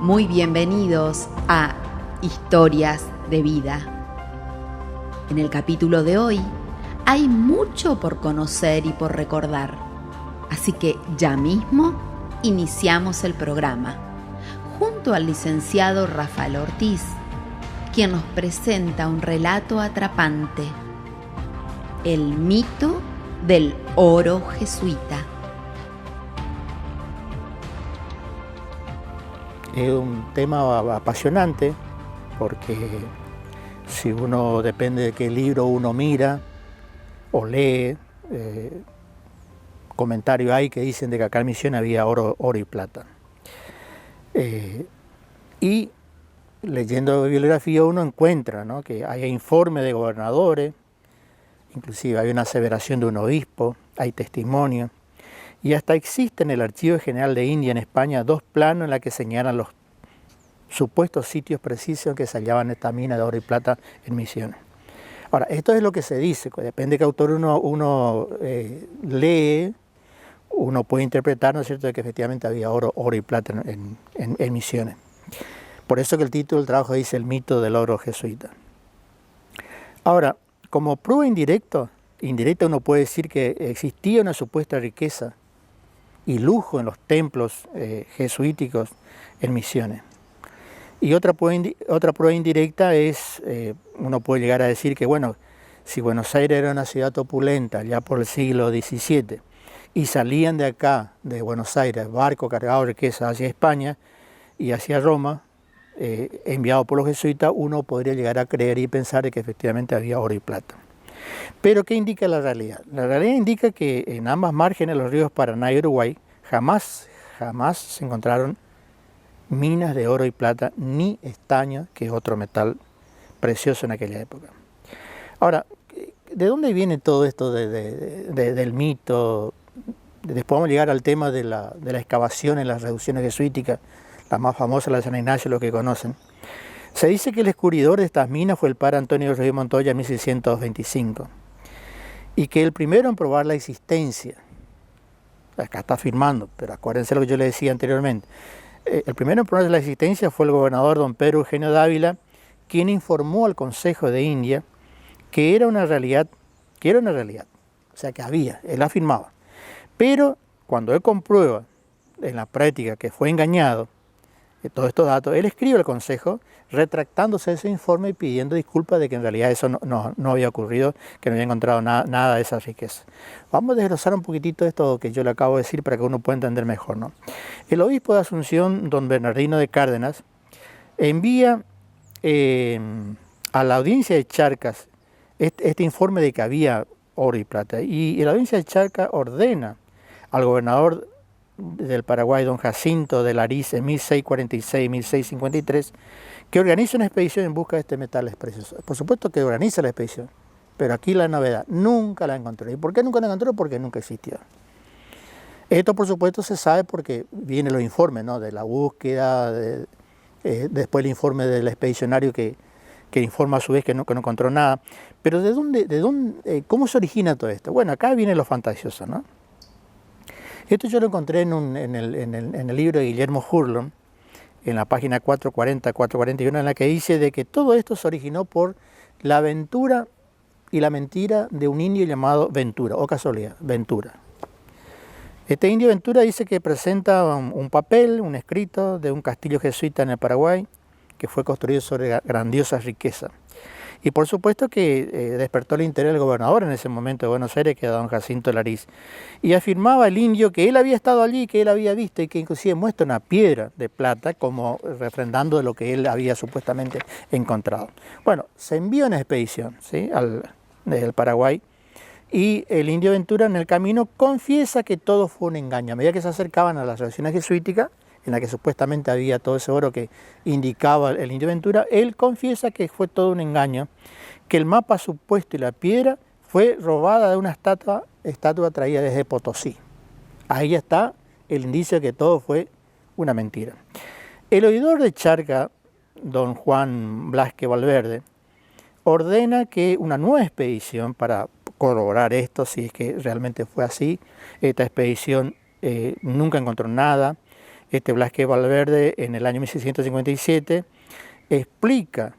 Muy bienvenidos a Historias de Vida. En el capítulo de hoy hay mucho por conocer y por recordar, así que ya mismo iniciamos el programa junto al licenciado Rafael Ortiz, quien nos presenta un relato atrapante: el mito del oro jesuita. Es un tema apasionante porque si uno depende de qué libro uno mira o lee, comentarios hay que dicen de que acá en Misiones había oro y plata. Y leyendo bibliografía uno encuentra, ¿no?, que hay informes de gobernadores, inclusive hay una aseveración de un obispo, hay testimonios. Y hasta existe en el Archivo General de India en España 2 planos en los que señalan los supuestos sitios precisos en que se hallaban esta mina de oro y plata en Misiones. Ahora, esto es lo que se dice, depende de qué autor uno lee, uno puede interpretar, ¿no es cierto?, de que efectivamente había oro y plata en Misiones. Por eso que el título del trabajo dice el mito del oro jesuita. Ahora, como prueba indirecta uno puede decir que existía una supuesta riqueza y lujo en los templos jesuíticos en Misiones. Y otra prueba indirecta es, uno puede llegar a decir que, bueno, si Buenos Aires era una ciudad opulenta ya por el siglo XVII y salían de acá, de Buenos Aires, barcos cargados de riqueza hacia España y hacia Roma, enviados por los jesuitas, uno podría llegar a creer y pensar de que efectivamente había oro y plata. Pero ¿qué indica la realidad? La realidad indica que en ambas márgenes de los ríos Paraná y Uruguay jamás se encontraron minas de oro y plata, ni estaño, que es otro metal precioso en aquella época. Ahora, ¿de dónde viene todo esto del mito? Después vamos a llegar al tema de la excavación en las reducciones jesuíticas, la más famosa, la de San Ignacio, los que conocen. Se dice que el descubridor de estas minas fue el padre Antonio Rodríguez Montoya en 1625, y que el primero en probar la existencia, acá está afirmando, pero acuérdense lo que yo le decía anteriormente, el primero en probar la existencia fue el gobernador don Pedro Eugenio Dávila, quien informó al Consejo de India que era una realidad, o sea que había, él afirmaba. Pero cuando él comprueba en la práctica que fue engañado, todos estos datos, él escribe al Consejo retractándose de ese informe y pidiendo disculpas de que en realidad eso no había ocurrido, que no había encontrado nada de esa riqueza. Vamos a desglosar un poquitito esto que yo le acabo de decir para que uno pueda entender mejor, ¿no? El obispo de Asunción, don Bernardino de Cárdenas, envía a la audiencia de Charcas este informe de que había oro y plata, y la audiencia de Charcas ordena al gobernador del Paraguay, don Jacinto de Lariz, en 1646 y 1653, que organiza una expedición en busca de este metal precioso. Por supuesto que organiza la expedición, pero aquí la novedad, nunca la encontró. ¿Y por qué nunca la encontró? Porque nunca existió. Esto, por supuesto, se sabe porque vienen los informes, ¿no?, de la búsqueda, después el informe del expedicionario que informa a su vez que no encontró nada. Pero ¿cómo se origina todo esto? Bueno, acá viene lo fantasioso, ¿no? Esto yo lo encontré en el libro de Guillermo Hurlon, en la página 440, 441, en la que dice de que todo esto se originó por la aventura y la mentira de un indio llamado Ventura, o casualidad, Ventura. Este indio Ventura dice que presenta un papel, un escrito de un castillo jesuita en el Paraguay, que fue construido sobre grandiosa riqueza. Y por supuesto que despertó el interés del gobernador en ese momento de Buenos Aires, que era don Jacinto Lariz. Y afirmaba el indio que él había estado allí, que él había visto, y que inclusive muestra una piedra de plata como refrendando de lo que él había supuestamente encontrado. Bueno, se envía una expedición, ¿sí?, desde el Paraguay, y el indio Ventura en el camino confiesa que todo fue un engaño. A medida que se acercaban a las reducciones jesuíticas, en la que supuestamente había todo ese oro que indicaba el indio Ventura, él confiesa que fue todo un engaño, que el mapa supuesto y la piedra fue robada de una estatua traída desde Potosí. Ahí está el indicio de que todo fue una mentira. El oidor de Charca, don Juan Blasque Valverde, ordena que una nueva expedición para corroborar esto, si es que realmente fue así. Esta expedición nunca encontró nada. Blasquez Valverde, en el año 1657, explica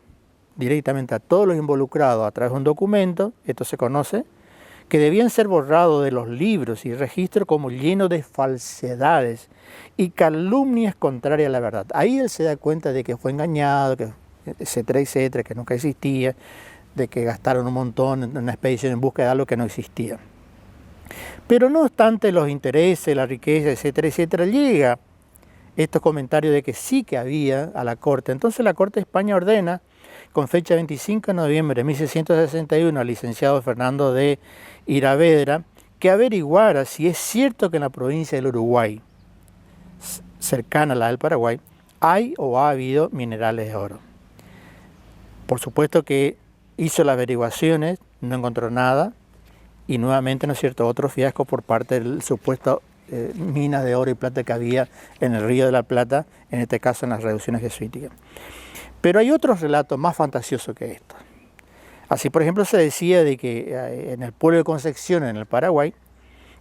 directamente a todos los involucrados a través de un documento, esto se conoce, que debían ser borrados de los libros y registros como llenos de falsedades y calumnias contrarias a la verdad. Ahí él se da cuenta de que fue engañado, que etcétera, que nunca existía, de que gastaron un montón en una expedición en busca de algo que no existía. Pero no obstante los intereses, la riqueza, etcétera, llega estos comentarios de que sí que había a la corte. Entonces la Corte de España ordena, con fecha 25 de noviembre de 1661, al licenciado Fernando de Iravedra, que averiguara si es cierto que en la provincia del Uruguay, cercana a la del Paraguay, hay o ha habido minerales de oro. Por supuesto que hizo las averiguaciones, no encontró nada, y nuevamente, ¿no es cierto?, otro fiasco por parte del supuesto minas de oro y plata que había en el Río de la Plata, en este caso en las reducciones jesuíticas. Pero hay otros relatos más fantasiosos que estos. Así, por ejemplo, se decía de que en el pueblo de Concepción, en el Paraguay,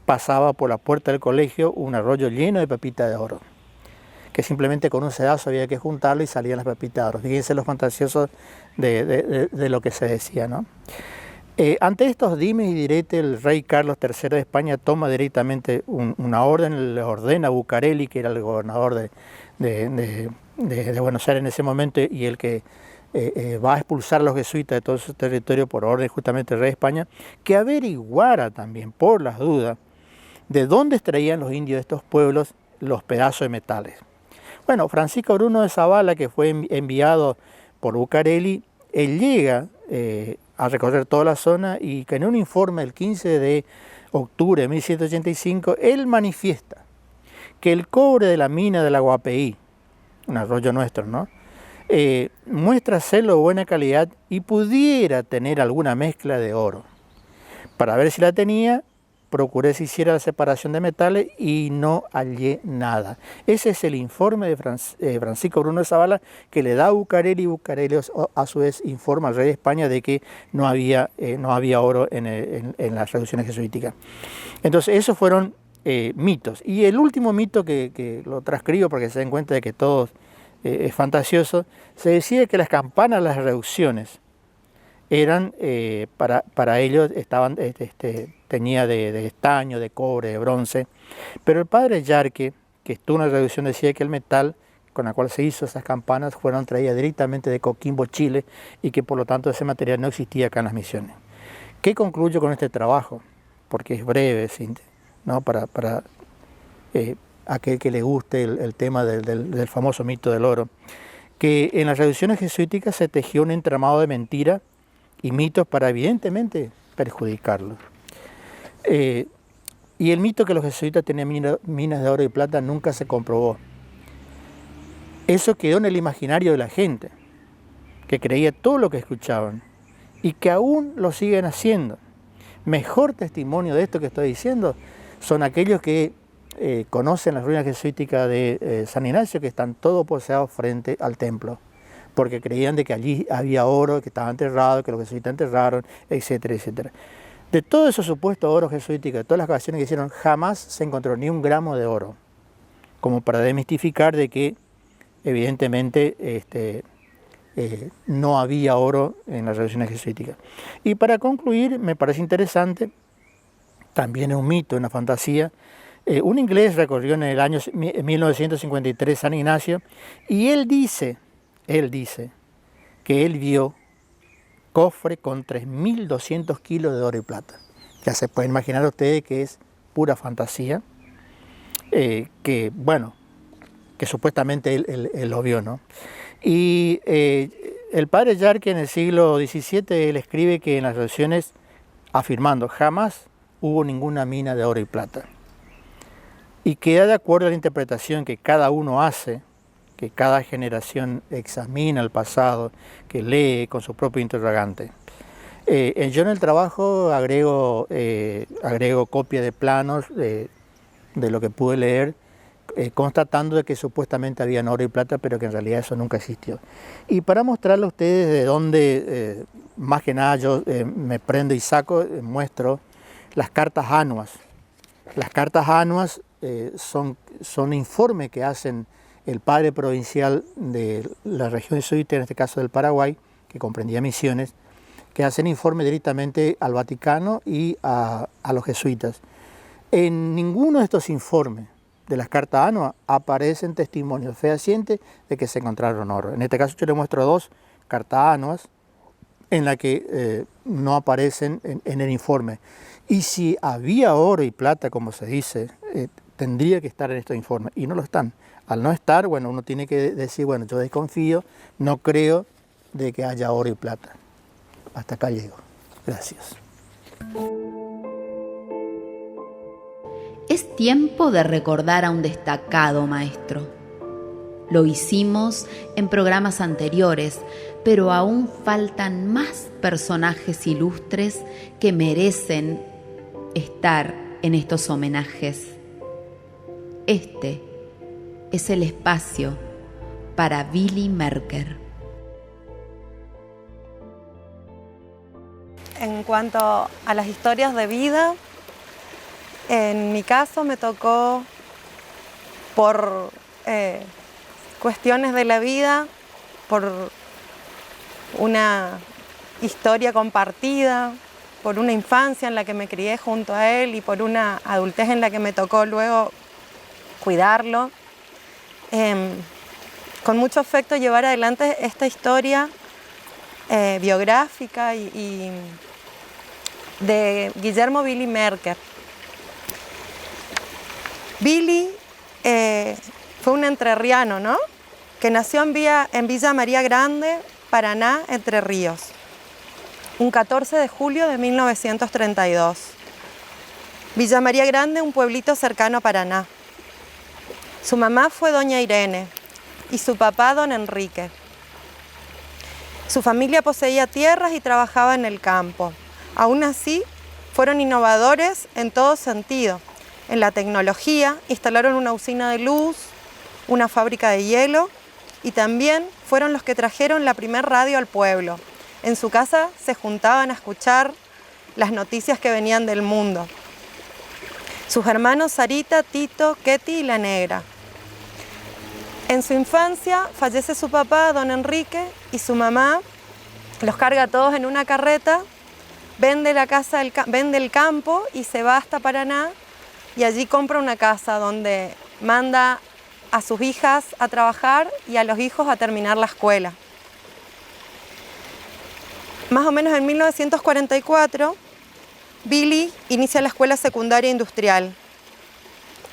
pasaba por la puerta del colegio un arroyo lleno de pepitas de oro, que simplemente con un sedazo había que juntarlo y salían las pepitas de oro. Fíjense los fantasiosos de lo que se decía, ¿no? Ante estos dimes y diretes, el rey Carlos III de España toma directamente una orden, le ordena a Bucareli, que era el gobernador de Buenos Aires en ese momento y el que va a expulsar a los jesuitas de todo su territorio por orden justamente del rey de España, que averiguara también, por las dudas, de dónde extraían los indios de estos pueblos los pedazos de metales. Bueno, Francisco Bruno de Zavala, que fue enviado por Bucareli, él llega a recorrer toda la zona y que en un informe el 15 de octubre de 1785, él manifiesta que el cobre de la mina del Aguapeí, un arroyo nuestro, ¿no?, muestra serlo de buena calidad y pudiera tener alguna mezcla de oro. Para ver si la tenía, procuré se hiciera la separación de metales y no hallé nada. Ese es el informe de Francisco Bruno de Zavala que le da a Bucareli, y Bucareli a su vez informa al rey de España de que no había oro en las reducciones jesuíticas. Entonces esos fueron mitos. Y el último mito que lo transcribo porque se den cuenta de que todo es fantasioso, se decía que las campanas de las reducciones eran, para ellos, tenía de estaño, de cobre, de bronce, pero el padre Yarque, que estuvo en la reducción, decía que el metal con el cual se hizo esas campanas fueron traídas directamente de Coquimbo, Chile, y que por lo tanto ese material no existía acá en las misiones. ¿Qué concluyo con este trabajo? Porque es breve, ¿no?, para aquel que le guste el tema del famoso mito del oro, que en las reducciones jesuíticas se tejió un entramado de mentira y mitos para evidentemente perjudicarlos. Y el mito que los jesuitas tenían minas de oro y plata nunca se comprobó. Eso quedó en el imaginario de la gente, que creía todo lo que escuchaban y que aún lo siguen haciendo. Mejor testimonio de esto que estoy diciendo son aquellos que conocen las ruinas jesuíticas de San Ignacio, que están todos poseados frente al templo, porque creían de que allí había oro, que estaba enterrado, que los jesuitas enterraron, etcétera. De todos esos supuestos oros jesuíticos, de todas las excavaciones que hicieron, jamás se encontró ni un gramo de oro, como para desmistificar de que evidentemente no había oro en las reducciones jesuíticas. Y para concluir, me parece interesante, también es un mito, una fantasía, un inglés recorrió en el año 1953 San Ignacio y él dice que él vio cofre con 3.200 kilos de oro y plata. Ya se pueden imaginar ustedes que es pura fantasía, que supuestamente él lo vio, ¿no? Y el padre Yarque en el siglo XVII él escribe que en las reducciones, afirmando, jamás hubo ninguna mina de oro y plata. Y queda de acuerdo a la interpretación que cada uno hace, que cada generación examina el pasado, que lee con su propio interrogante. Yo en el trabajo agrego copia de planos de lo que pude leer, constatando de que supuestamente había oro y plata, pero que en realidad eso nunca existió. Y para mostrarle a ustedes de dónde, más que nada, yo me prendo y saco, muestro las cartas anuas. Las cartas anuas son informes que hacen el padre provincial de la región jesuita, en este caso del Paraguay, que comprendía Misiones, que hacen informe directamente al Vaticano y a los jesuitas. En ninguno de estos informes de las cartas anuas aparecen testimonios fehacientes de que se encontraron oro. En este caso yo le muestro 2 cartas anuas en las que no aparecen en el informe. Y si había oro y plata, como se dice, tendría que estar en estos informes, y no lo están. Al no estar, bueno, uno tiene que decir, bueno, yo desconfío, no creo de que haya oro y plata. Hasta acá llego. Gracias. Es tiempo de recordar a un destacado maestro. Lo hicimos en programas anteriores, pero aún faltan más personajes ilustres que merecen estar en estos homenajes. Este es el espacio para Billy Merker. En cuanto a las historias de vida, en mi caso me tocó por cuestiones de la vida, por una historia compartida, por una infancia en la que me crié junto a él y por una adultez en la que me tocó luego cuidarlo. Con mucho afecto llevar adelante esta historia biográfica y de Guillermo Billy Merker. Billy fue un entrerriano, ¿no? Que nació en Villa María Grande, Paraná, Entre Ríos, un 14 de julio de 1932. Villa María Grande, un pueblito cercano a Paraná. Su mamá fue doña Irene y su papá don Enrique. Su familia poseía tierras y trabajaba en el campo. Aún así, fueron innovadores en todo sentido. En la tecnología, instalaron una usina de luz, una fábrica de hielo y también fueron los que trajeron la primer radio al pueblo. En su casa se juntaban a escuchar las noticias que venían del mundo. Sus hermanos Sarita, Tito, Ketty y la Negra. En su infancia fallece su papá, don Enrique, y su mamá los carga a todos en una carreta, vende el campo y se va hasta Paraná y allí compra una casa donde manda a sus hijas a trabajar y a los hijos a terminar la escuela. Más o menos en 1944, Billy inicia la escuela secundaria industrial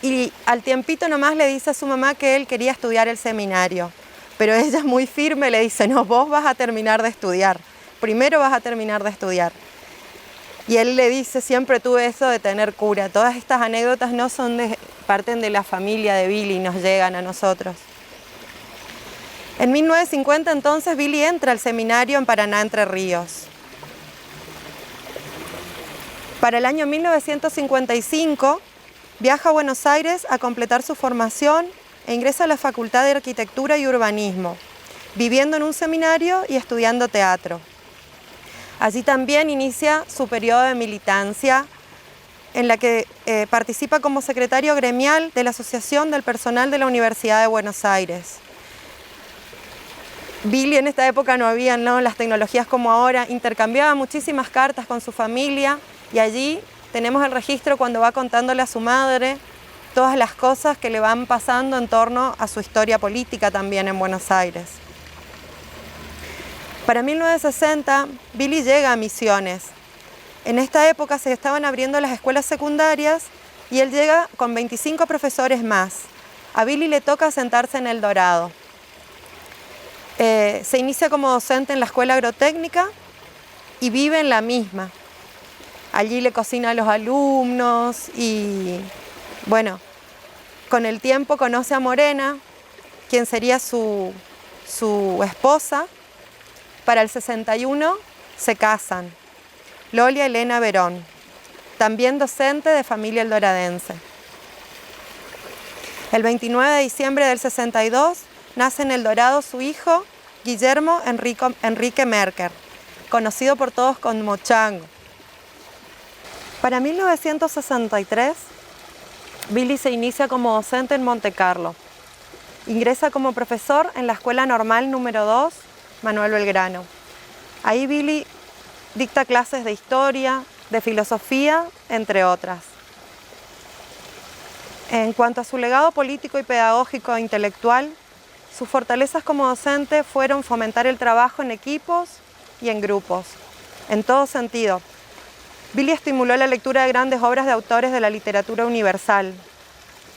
y al tiempito nomás le dice a su mamá que él quería estudiar el seminario, pero ella muy firme le dice, no, vos vas a terminar de estudiar, primero vas a terminar de estudiar. Y él le dice, siempre tuve eso de tener cura. Todas estas anécdotas no parten de la familia de Billy, nos llegan a nosotros. En 1950 entonces Billy entra al seminario en Paraná, Entre Ríos. Para el año 1955 viaja a Buenos Aires a completar su formación e ingresa a la Facultad de Arquitectura y Urbanismo, viviendo en un seminario y estudiando teatro. Allí también inicia su periodo de militancia, en la que participa como secretario gremial de la Asociación del Personal de la Universidad de Buenos Aires. Billy en esta época no había las tecnologías como ahora, intercambiaba muchísimas cartas con su familia y allí tenemos el registro cuando va contándole a su madre todas las cosas que le van pasando en torno a su historia política también en Buenos Aires. Para 1960, Billy llega a Misiones. En esta época se estaban abriendo las escuelas secundarias y él llega con 25 profesores más. A Billy le toca sentarse en El Dorado. Se inicia como docente en la escuela agrotécnica y vive en la misma. Allí le cocina a los alumnos y, bueno, con el tiempo conoce a Morena, quien sería su esposa. Para el 61 se casan, Lolia Elena Verón, también docente de familia eldoradense. El 29 de diciembre del 62 nace en El Dorado su hijo, Guillermo Enrique Merker, conocido por todos como Chango. Para 1963, Billy se inicia como docente en Montecarlo. Ingresa como profesor en la Escuela Normal número 2, Manuel Belgrano. Ahí Billy dicta clases de historia, de filosofía, entre otras. En cuanto a su legado político y pedagógico e intelectual, sus fortalezas como docente fueron fomentar el trabajo en equipos y en grupos, en todo sentido. Billy estimuló la lectura de grandes obras de autores de la literatura universal.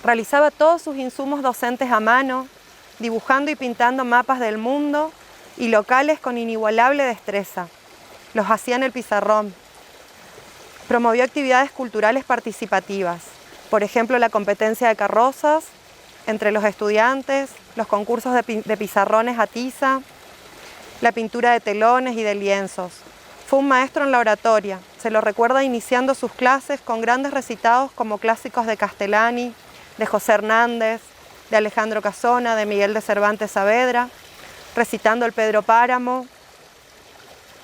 Realizaba todos sus insumos docentes a mano, dibujando y pintando mapas del mundo y locales con inigualable destreza. Los hacía en el pizarrón. Promovió actividades culturales participativas, por ejemplo, la competencia de carrozas entre los estudiantes, los concursos de pizarrones a tiza, la pintura de telones y de lienzos. Fue un maestro en la oratoria. Se lo recuerda iniciando sus clases con grandes recitados como clásicos de Castellani, de José Hernández, de Alejandro Casona, de Miguel de Cervantes Saavedra, recitando el Pedro Páramo,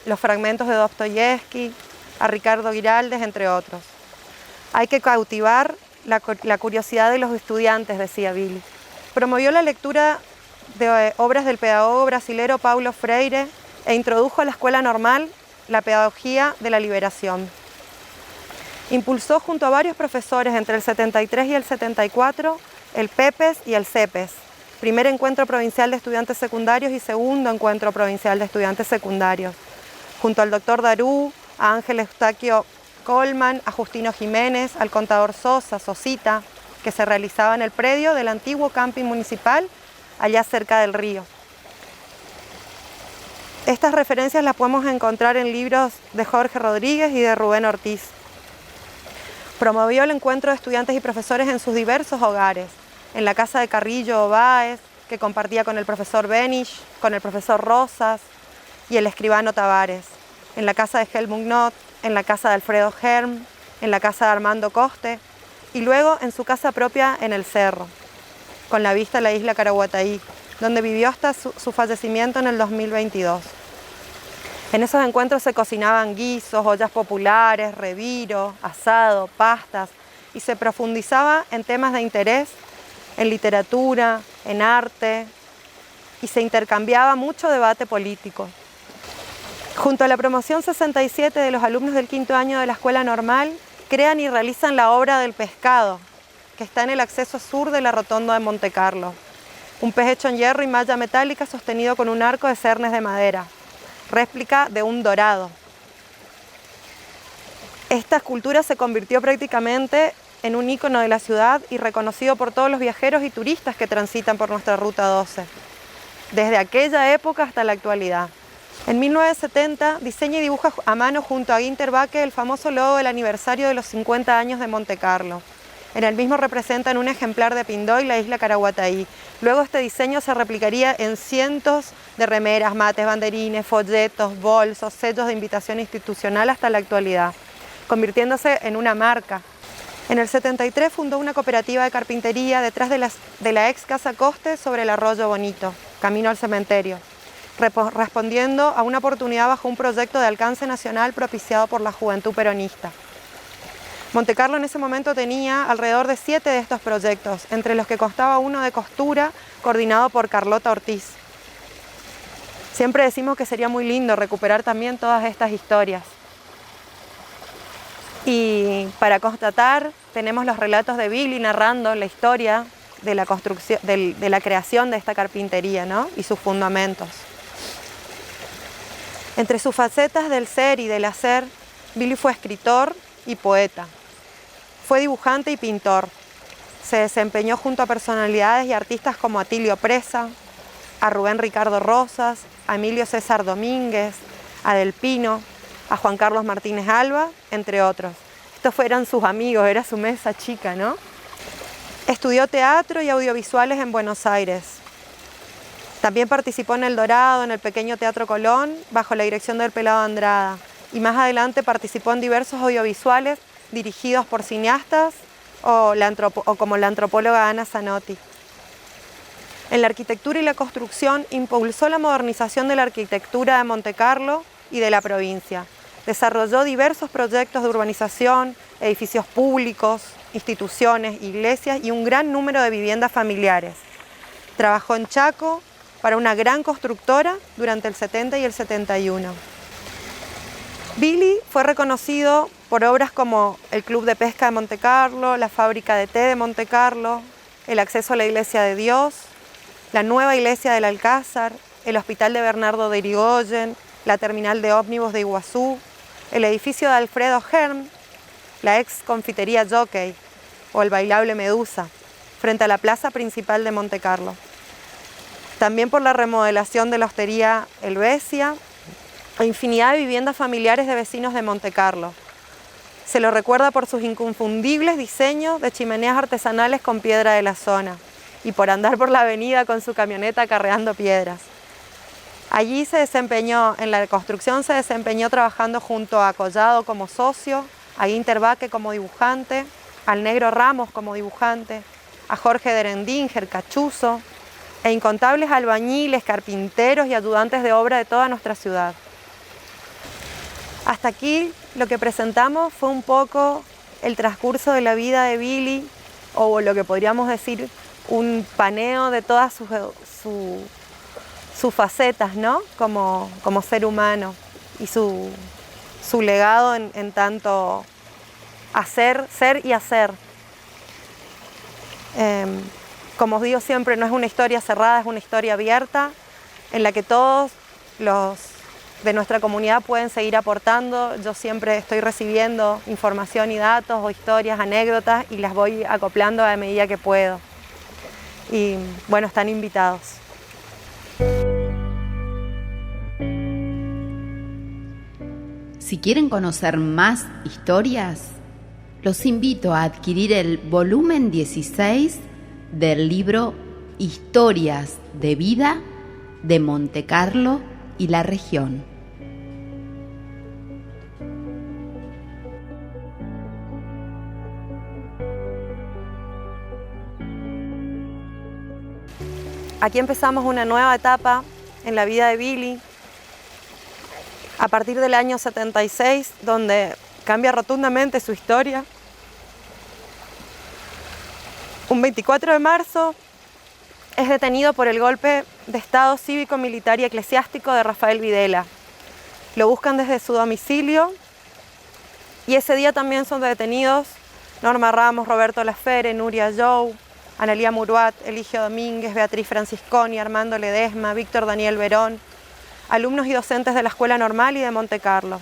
los fragmentos de Dostoyevsky, a Ricardo Giraldes, entre otros. Hay que cautivar la curiosidad de los estudiantes, decía Billy. Promovió la lectura de obras del pedagogo brasilero Paulo Freire e introdujo a la Escuela Normal la pedagogía de la liberación. Impulsó junto a varios profesores entre el 73 y el 74 el PEPES y el CEPES, primer encuentro provincial de estudiantes secundarios y segundo encuentro provincial de estudiantes secundarios, junto al doctor Darú, a Ángel Eustaquio Colman, a Justino Jiménez, al contador Sosita, que se realizaba en el predio del antiguo camping municipal, allá cerca del río. Estas referencias las podemos encontrar en libros de Jorge Rodríguez y de Rubén Ortiz. Promovió el encuentro de estudiantes y profesores en sus diversos hogares, en la casa de Carrillo Báez, que compartía con el profesor Benish, con el profesor Rosas y el escribano Tavares, en la casa de Helmut Knott, en la casa de Alfredo Herm, en la casa de Armando Coste y luego en su casa propia en el Cerro, con la vista a la isla Caraguatay, donde vivió hasta su fallecimiento en el 2022. En esos encuentros se cocinaban guisos, ollas populares, reviro, asado, pastas y se profundizaba en temas de interés, en literatura, en arte y se intercambiaba mucho debate político. Junto a la promoción 67 de los alumnos del quinto año de la Escuela Normal, crean y realizan la obra del pescado, que está en el acceso sur de la rotonda de Montecarlo. Un pez hecho en hierro y malla metálica sostenido con un arco de cernes de madera, réplica de un dorado. Esta escultura se convirtió prácticamente en un ícono de la ciudad y reconocido por todos los viajeros y turistas que transitan por nuestra Ruta 12, desde aquella época hasta la actualidad. En 1970 diseña y dibuja a mano junto a Günter Backe el famoso logo del aniversario de los 50 años de Montecarlo. En el mismo representan un ejemplar de Pindoy, la isla Caraguatay. Luego este diseño se replicaría en cientos de remeras, mates, banderines, folletos, bolsos, sellos de invitación institucional hasta la actualidad, convirtiéndose en una marca. En el 73 fundó una cooperativa de carpintería detrás de la ex Casa Coste sobre el Arroyo Bonito, camino al cementerio, respondiendo a una oportunidad bajo un proyecto de alcance nacional propiciado por la Juventud Peronista. Montecarlo en ese momento tenía alrededor de 7 de estos proyectos, entre los que constaba uno de costura coordinado por Carlota Ortiz. Siempre decimos que sería muy lindo recuperar también todas estas historias. Y para constatar, tenemos los relatos de Billy narrando la historia de la construcción, de la creación de esta carpintería, ¿no? Y sus fundamentos. Entre sus facetas del ser y del hacer, Billy fue escritor y poeta. Fue dibujante y pintor. Se desempeñó junto a personalidades y artistas como Atilio Presa, a Rubén Ricardo Rosas, a Emilio César Domínguez, a Del Pino, a Juan Carlos Martínez Alba, entre otros. Estos fueron sus amigos, era su mesa chica, ¿no? Estudió teatro y audiovisuales en Buenos Aires. También participó en El Dorado, en el pequeño Teatro Colón, bajo la dirección del Pelado Andrada. Y más adelante participó en diversos audiovisuales dirigidos por cineastas o como la antropóloga Ana Zanotti. En la arquitectura y la construcción impulsó la modernización de la arquitectura de Montecarlo y de la provincia. Desarrolló diversos proyectos de urbanización, edificios públicos, instituciones, iglesias y un gran número de viviendas familiares. Trabajó en Chaco para una gran constructora durante el 70 y el 71. Billy fue reconocido por obras como el Club de Pesca de Monte Carlo, la Fábrica de Té de Monte Carlo, el acceso a la Iglesia de Dios, la nueva iglesia del Alcázar, el Hospital de Bernardo de Irigoyen, la terminal de ómnibus de Iguazú, el edificio de Alfredo Herm, la ex confitería Jockey o el bailable Medusa, frente a la plaza principal de Monte Carlo. También por la remodelación de la hostería Helvecia e infinidad de viviendas familiares de vecinos de Monte Carlo. Se lo recuerda por sus inconfundibles diseños de chimeneas artesanales con piedra de la zona y por andar por la avenida con su camioneta acarreando piedras. Allí en la construcción se desempeñó trabajando junto a Collado como socio, a Ginter Baque como dibujante, al Negro Ramos como dibujante, a Jorge Derendinger, cachuzo, e incontables albañiles, carpinteros y ayudantes de obra de toda nuestra ciudad. Hasta aquí lo que presentamos fue un poco el transcurso de la vida de Billy, o lo que podríamos decir un paneo de todas sus facetas, ¿no? Como ser humano y su legado en tanto hacer, ser y hacer. Como os digo siempre, no es una historia cerrada, es una historia abierta en la que todos los de nuestra comunidad pueden seguir aportando. Yo siempre estoy recibiendo información y datos o historias, anécdotas y las voy acoplando a medida que puedo. Y bueno, están invitados. Si quieren conocer más historias, los invito a adquirir el volumen 16 del libro Historias de Vida de Monte Carlo y la región. Aquí empezamos una nueva etapa en la vida de Billy, a partir del año 76, donde cambia rotundamente su historia. Un 24 de marzo es detenido por el golpe de Estado cívico-militar y eclesiástico de Rafael Videla. Lo buscan desde su domicilio y ese día también son detenidos Norma Ramos, Roberto Lafere, Nuria Jou, Analía Muruat, Eligio Domínguez, Beatriz Francisconi, Armando Ledesma, Víctor Daniel Verón, alumnos y docentes de la Escuela Normal y de Monte Carlo.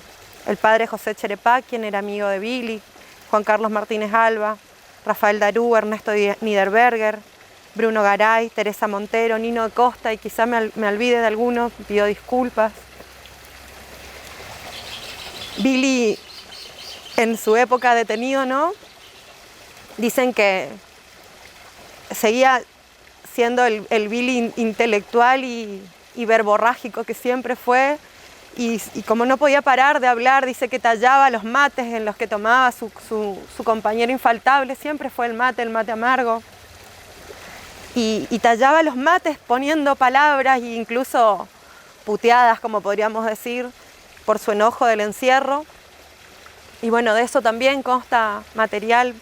El padre José Cherepá, quien era amigo de Billy, Juan Carlos Martínez Alba, Rafael Darú, Ernesto Niederberger, Bruno Garay, Teresa Montero, Nino Costa, y quizá me olvide de alguno, pido disculpas. Billy, en su época detenido, ¿no? Dicen que seguía siendo el Billy intelectual y verborrágico que siempre fue, y como no podía parar de hablar, dice que tallaba los mates en los que tomaba su compañero infaltable, siempre fue el mate amargo, y tallaba los mates poniendo palabras e incluso puteadas, como podríamos decir, por su enojo del encierro. Y bueno, de eso también consta material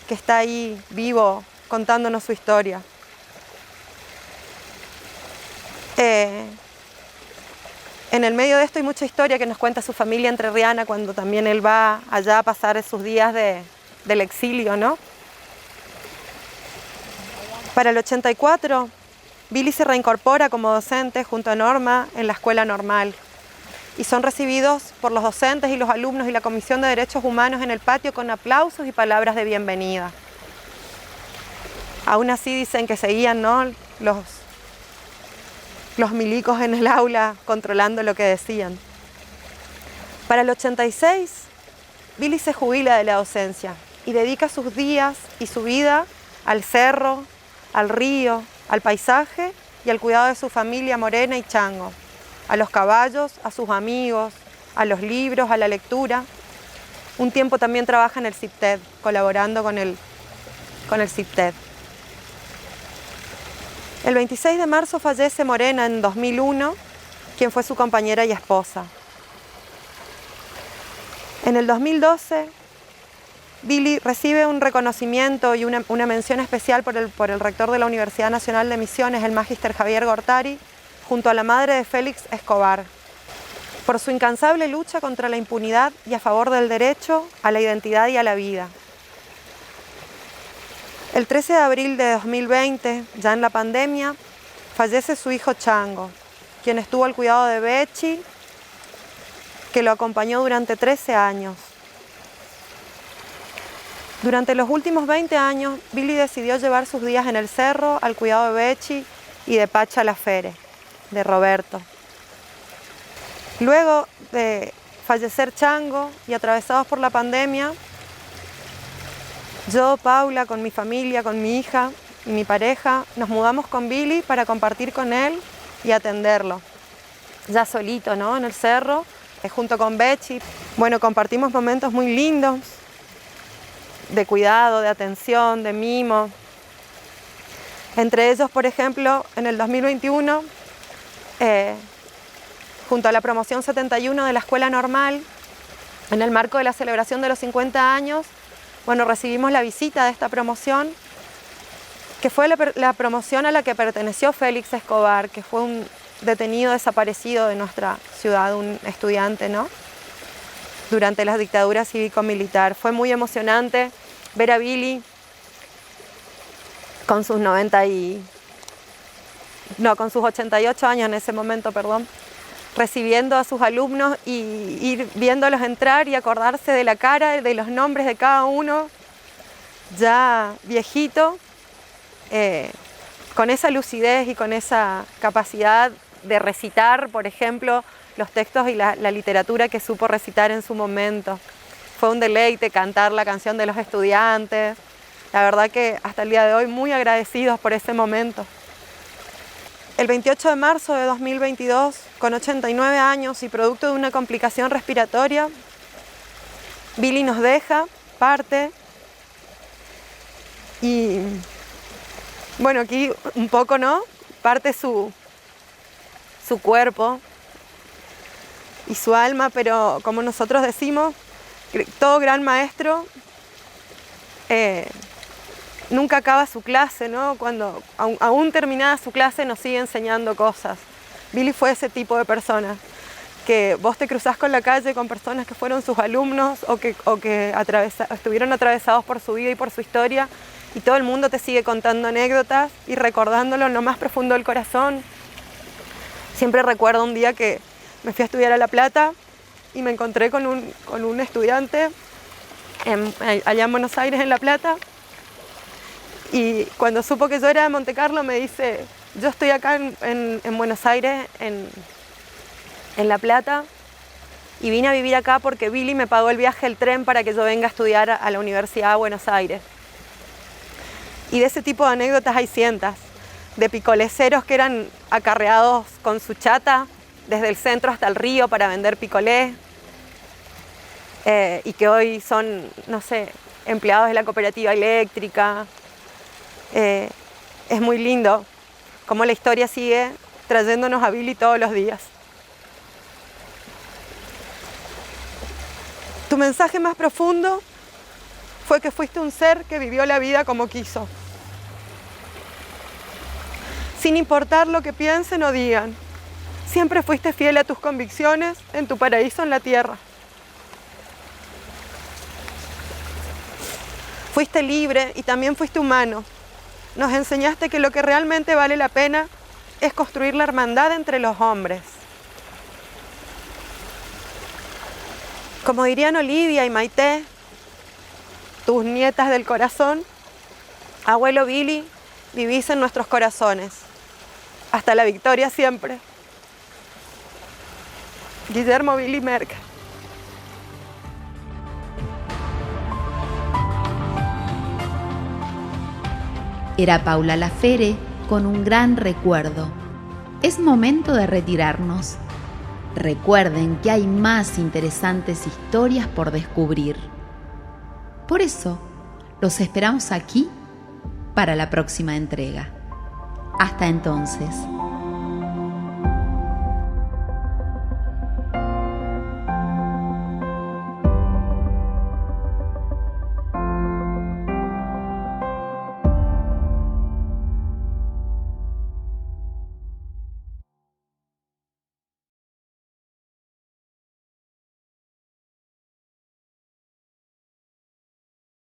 que está ahí vivo contándonos su historia. En el medio de esto hay mucha historia que nos cuenta su familia entrerriana cuando también él va allá a pasar sus días del exilio, ¿no? Para el 84, Billy se reincorpora como docente junto a Norma en la Escuela Normal y son recibidos por los docentes y los alumnos y la Comisión de Derechos Humanos en el patio con aplausos y palabras de bienvenida. Aún así dicen que seguían, ¿no?, los milicos en el aula controlando lo que decían. Para el 86, Billy se jubila de la docencia y dedica sus días y su vida al cerro, al río, al paisaje y al cuidado de su familia Morena y Chango, a los caballos, a sus amigos, a los libros, a la lectura. Un tiempo también trabaja en el CIPTED, colaborando con el CIPTED. El 26 de marzo fallece Morena en 2001, quien fue su compañera y esposa. En el 2012, Billy recibe un reconocimiento y una mención especial por el rector de la Universidad Nacional de Misiones, el magíster Javier Gortari, junto a la madre de Félix Escobar, por su incansable lucha contra la impunidad y a favor del derecho a la identidad y a la vida. El 13 de abril de 2020, ya en la pandemia, fallece su hijo Chango, quien estuvo al cuidado de Bechi, que lo acompañó durante 13 años. Durante los últimos 20 años, Billy decidió llevar sus días en el cerro al cuidado de Bechi y de Pacha Lafere, de Roberto. Luego de fallecer Chango y atravesados por la pandemia, yo, Paula, con mi familia, con mi hija y mi pareja, nos mudamos con Billy para compartir con él y atenderlo. Ya solito, ¿no? En el cerro, junto con Bechi. Bueno, compartimos momentos muy lindos de cuidado, de atención, de mimo. Entre ellos, por ejemplo, en el 2021, junto a la promoción 71 de la Escuela Normal, en el marco de la celebración de los 50 años, bueno, recibimos la visita de esta promoción, que fue la promoción a la que perteneció Félix Escobar, que fue un detenido desaparecido de nuestra ciudad, un estudiante, ¿no? Durante la dictadura cívico-militar. Fue muy emocionante ver a Billy con sus 88 años en ese momento, perdón, recibiendo a sus alumnos y ir viéndolos entrar y acordarse de la cara, de los nombres de cada uno, ya viejito, con esa lucidez y con esa capacidad de recitar, por ejemplo, los textos y la literatura que supo recitar en su momento. Fue un deleite cantar la canción de los estudiantes. La verdad que hasta el día de hoy muy agradecidos por ese momento. El 28 de marzo de 2022, con 89 años y producto de una complicación respiratoria, Billy nos deja, parte. Y bueno, aquí un poco, ¿no? Parte su cuerpo y su alma, pero como nosotros decimos, todo gran maestro nunca acaba su clase, ¿no? Cuando aún terminada su clase nos sigue enseñando cosas. Billy fue ese tipo de persona, que vos te cruzás con la calle con personas que fueron sus alumnos o que estuvieron atravesados por su vida y por su historia, y todo el mundo te sigue contando anécdotas y recordándolo en lo más profundo del corazón. Siempre recuerdo un día que me fui a estudiar a La Plata y me encontré con un estudiante allá en Buenos Aires, en La Plata, y cuando supo que yo era de Monte Carlo me dice: yo estoy acá en Buenos Aires, en La Plata, y vine a vivir acá porque Billy me pagó el viaje del tren para que yo venga a estudiar a la Universidad de Buenos Aires. Y de ese tipo de anécdotas hay cientos, de picoleceros que eran acarreados con su chata desde el centro hasta el río para vender picolé, y que hoy son, no sé, empleados de la cooperativa eléctrica. Es muy lindo cómo la historia sigue trayéndonos a Billy todos los días. Tu mensaje más profundo fue que fuiste un ser que vivió la vida como quiso, sin importar lo que piensen o digan. Siempre fuiste fiel a tus convicciones en tu paraíso en la tierra. Fuiste libre y también fuiste humano. Nos enseñaste que lo que realmente vale la pena es construir la hermandad entre los hombres. Como dirían Olivia y Maite, tus nietas del corazón, abuelo Billy, vivís en nuestros corazones. Hasta la victoria siempre. Guillermo Billy Merck. Era Paula Lafere con un gran recuerdo. Es momento de retirarnos. Recuerden que hay más interesantes historias por descubrir. Por eso, los esperamos aquí para la próxima entrega. Hasta entonces.